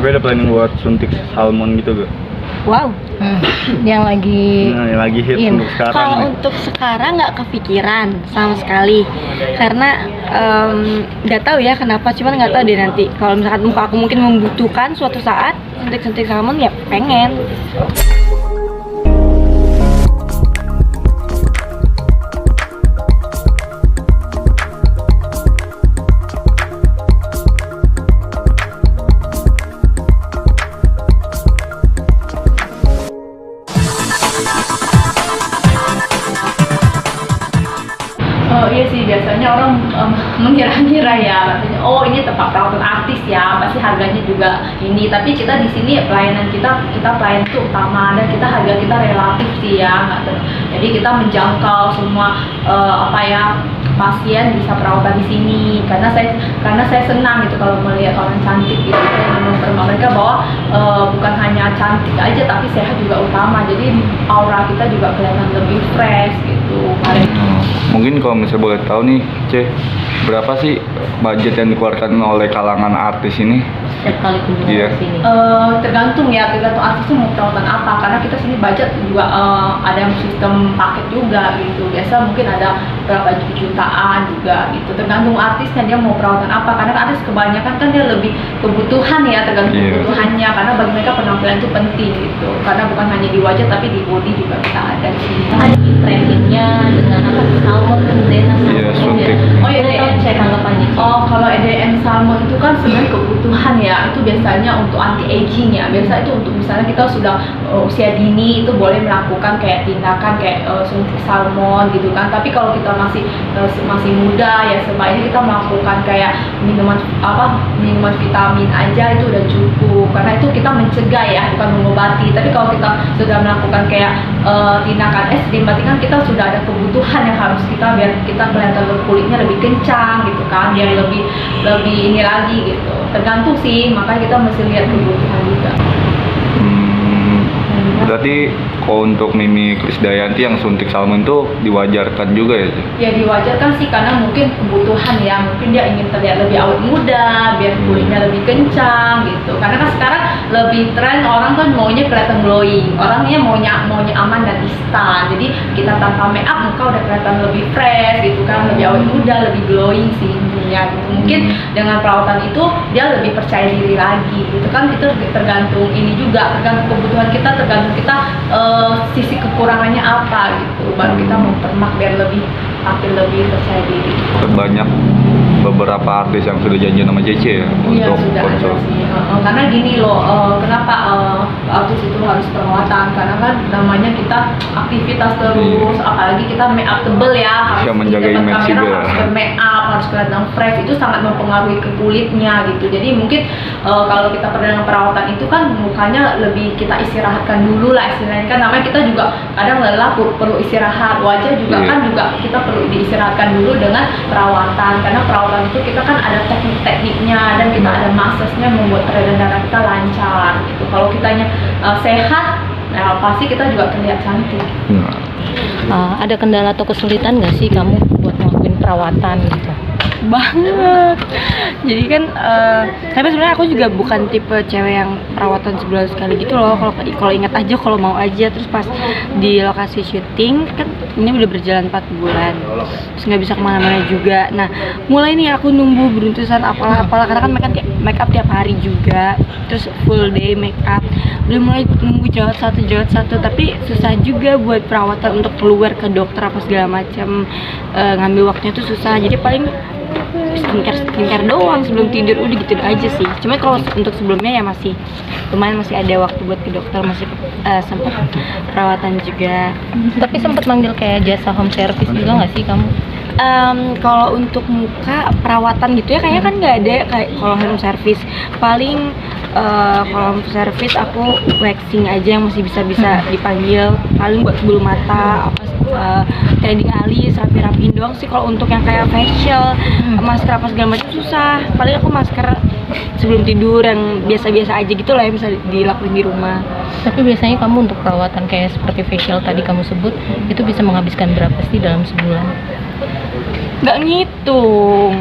Tapi ada planning buat suntik salmon gitu gak? Wow, yang lagi Yang lagi hit untuk sekarang Kalau nih. untuk sekarang nggak kepikiran sama sekali, karena nggak tahu ya kenapa, cuman nggak tahu deh nanti. Kalau misalkan muka aku mungkin membutuhkan suatu saat suntik salmon, ya pengen. Oh iya sih, biasanya orang mengira-ngira ya, katanya, oh ini tempat perawatan artis ya, pasti harganya juga ini. Tapi kita di sini pelayanan kita pelayanan itu utama, dan kita harga kita relatif sih ya, jadi kita menjangkau semua pasien bisa perawatan di sini. Karena saya senang gitu kalau melihat orang cantik gitu, saya memperkenalkan mereka bahwa bukan hanya cantik aja tapi sehat juga utama. Jadi aura kita juga kelihatan lebih fresh gitu. Mungkin kalau misalnya boleh tahu nih, berapa sih budget yang dikeluarkan oleh kalangan artis ini? Setiap kali kunjungan Iya. ke sini. Tergantung artisnya mau perawatan apa, karena kita sini budget juga ada sistem paket juga gitu. Biasa mungkin ada berapa jutaan juga gitu, tergantung artisnya dia mau perawatan apa. Karena artis kebanyakan kan dia lebih kebutuhan ya, tergantung kebutuhannya, karena bagi mereka penampilan itu penting gitu, karena bukan hanya di wajah tapi di body juga kita ada di sini. Ada trainingnya dengan apa? Salmon, DNA salmon. Iya, suntik. Oh iya, Saya tanggapannya. Oh, kalau EDM salmon itu kan sebenarnya kebutuhan ya, itu biasanya untuk anti aging ya. Biasa itu untuk misalnya kita sudah usia dini, itu boleh melakukan kayak tindakan kayak suntik salmon gitu kan. Tapi kalau kita masih muda ya, sebaiknya kita melakukan kayak minuman vitamin aja, itu udah cukup, karena itu kita mencegah ya, bukan mengobati. Tapi kalau kita sudah melakukan kayak tindakan SD, berarti kan kita sudah ada kebutuhan yang harus kita, biar kita kelihatan kulitnya lebih kencang gitu kan, biar lebih ini lagi gitu. Tergantung sih, makanya kita mesti lihat kebutuhan juga. Berarti kalau untuk Mimi Krisdayanti yang suntik salmon itu diwajarkan juga ya? Ya diwajarkan sih, karena mungkin kebutuhan ya, mungkin dia ingin terlihat lebih awet muda, biar kulitnya lebih kencang gitu. Karena kan sekarang lebih tren orang kan maunya kelihatan glowing, orangnya maunya aman dan instan. Jadi kita tanpa make up muka udah kelihatan lebih fresh gitu kan, lebih awet muda, lebih glowing sih intinya gitu. Mungkin dengan perawatan itu dia lebih percaya diri lagi gitu kan. Itu tergantung ini juga, tergantung kebutuhan kita, tergantung kita sisi kekurangannya apa gitu, baru kita mempermak biar tampil lebih percaya diri. Banyak beberapa artis yang sudah janjian sama JC ya Iya, untuk sudah konsul. ada sih. Karena gini loh, kenapa artis itu harus perawatan? Karena kan namanya kita aktivitas terus, apalagi kita make up tebel ya, harus Yang menjaga di depan image kamera juga. harus bermake up, harus kelihatan fresh, itu sangat mempengaruhi ke kulitnya gitu. Jadi mungkin kalau kita dengan perawatan itu kan mukanya lebih kita istirahatkan dulu lah istilahnya, kan namanya kita juga kadang lelah, perlu istirahat. Wajah juga kan juga kita perlu diistirahatkan dulu dengan perawatan, karena perawatan itu kita kan ada teknik-tekniknya, dan kita ada masasnya membuat peredaran darah kita lancar gitu. Kalau kitanya sehat, nah pasti kita juga terlihat cantik. Ada kendala atau kesulitan nggak sih kamu buat ngelakuin perawatan gitu? Banget. Jadi kan tapi sebenarnya aku juga bukan tipe cewek yang perawatan sebulan sekali gitu loh. Kalau ingat aja, kalau mau aja. Terus pas di lokasi syuting kan ini udah berjalan 4 bulan, terus nggak bisa kemana-mana juga. Nah mulai nih aku nunggu beruntusan apalah karena kan make up tiap hari juga, terus full day make up. Udah mulai nunggu jerawat satu, tapi susah juga buat perawatan untuk keluar ke dokter apa segala macam. Ngambil waktunya tuh susah, jadi paling skincare doang sebelum tidur, udah gitu aja sih. Cuma kalau untuk sebelumnya ya masih lumayan, masih ada waktu buat ke dokter, masih sempat perawatan juga. Tapi sempat manggil kayak jasa home service juga nggak sih kamu? Kalau untuk muka perawatan gitu ya kayaknya kan nggak ada. Kayak kalau home service paling kalau home service aku waxing aja yang masih bisa dipanggil, paling buat bulu mata, threading alis, rapi-rapiin doang sih. Kalau untuk yang kayak facial, masker apa segala macam susah. Paling aku masker sebelum tidur yang biasa-biasa aja gitu lah, yang bisa dilakuin di rumah. Tapi biasanya kamu untuk perawatan kayak seperti facial tadi kamu sebut, itu bisa menghabiskan berapa sih dalam sebulan? Nggak ngitung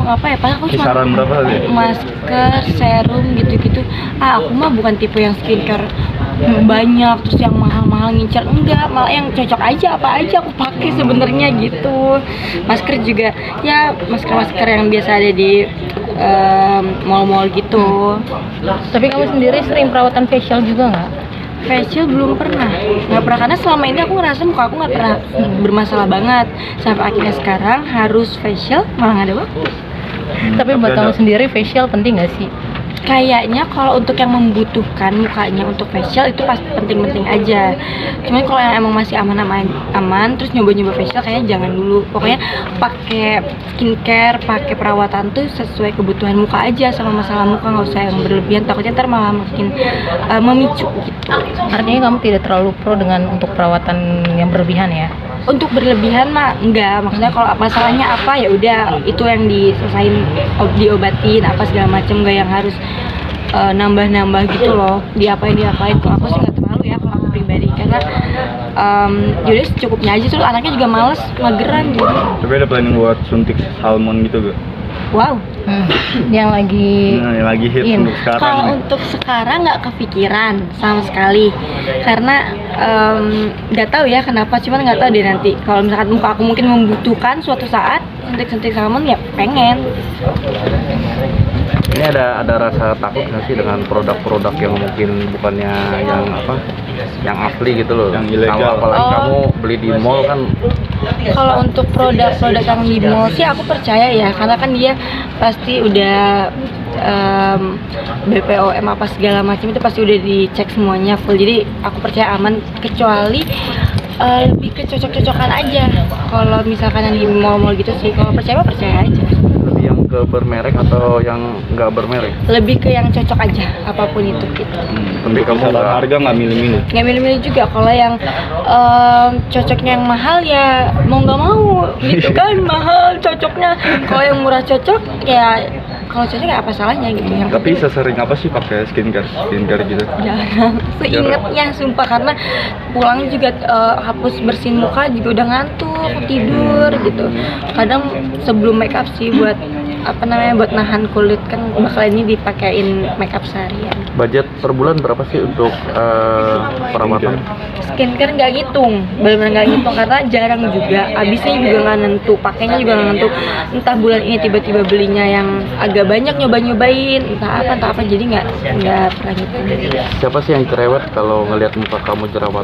apa ya, paling aku cuma Kisaran berapa tadi? masker, serum gitu Aku mah bukan tipe yang skincare banyak terus yang mahal-mahal ngincer, enggak, malah yang cocok aja apa aja aku pakai sebenarnya gitu. Masker juga ya masker yang biasa ada di mall-mall gitu. Tapi kamu sendiri sering perawatan facial juga nggak? Facial belum pernah, nggak pernah, karena selama ini aku ngerasa muka aku nggak pernah bermasalah banget, sampai akhirnya sekarang harus facial malah nggak ada waktu. Tapi buat kamu sendiri facial penting nggak sih? Kayaknya kalau untuk yang membutuhkan mukanya untuk facial itu pas penting-penting aja. Cuman kalau yang emang masih aman terus nyoba-nyoba facial kayaknya jangan dulu. Pokoknya pakai skincare, pakai perawatan tuh sesuai kebutuhan muka aja, sama masalah muka nggak usah yang berlebihan. Takutnya ntar malah makin memicu gitu. Artinya kamu tidak terlalu pro dengan untuk perawatan yang berlebihan ya? Untuk berlebihan mah enggak, maksudnya kalau masalahnya apa ya udah itu yang diselesain, diobatin apa segala macam, enggak yang harus nambah-nambah gitu loh, diapain. Kalau aku sih nggak terlalu ya, kalau aku pribadi, karena yaudah secukupnya aja, terus anaknya juga males, mageran gitu. Tapi ada planning buat suntik salmon gitu gak? Wow. Yang lagi Nah, yang lagi hits in. untuk sekarang Kalau nih. untuk sekarang nggak kepikiran sama sekali, karena nggak tahu ya kenapa, cuman nggak tahu deh nanti kalau misalkan muka aku mungkin membutuhkan suatu saat suntik salmon ya pengen. Ini ada rasa takut nggak sih dengan produk-produk yang mungkin bukannya yang asli gitu loh, Yang ilegal. Kalau apalagi kamu beli di mall kan. Kalau untuk produk-produk yang di mall sih aku percaya ya, karena kan dia pasti udah BPOM apa segala macam itu pasti udah dicek semuanya full, jadi aku percaya aman, kecuali lebih ke cocok-cocokan aja. Kalau misalkan yang di mall-mall gitu sih, kalau percaya aja. Lebih yang ke bermerek atau yang nggak bermerek? Lebih ke yang cocok aja apapun itu gitu. Tapi kamu Salah nggak harga nggak milih-milih. Nggak milih-milih juga. Kalau yang cocoknya yang mahal ya mau nggak mau gitu kan, mahal cocoknya. Kalau yang murah cocok ya, kalau cocok ya apa salahnya gitu. Yang Tapi sesering apa sih pakai skincare gitu? jarang, seingetnya sumpah, karena pulang juga hapus bersihin muka juga udah ngantuk, tidur gitu. Kadang sebelum make up sih buat buat nahan kulit, kan bakal ini dipakein make up seharian. budget per bulan berapa sih untuk perawatan? Skincare nggak ngitung, benar-benar nggak ngitung, karena jarang juga, habisnya juga nggak nentu, pakainya juga nggak nentu. Entah bulan ini tiba-tiba belinya yang agak banyak, nyobain entah apa, jadi nggak pernah ngitung. Siapa sih yang cerewet kalau ngelihat muka kamu jerawat?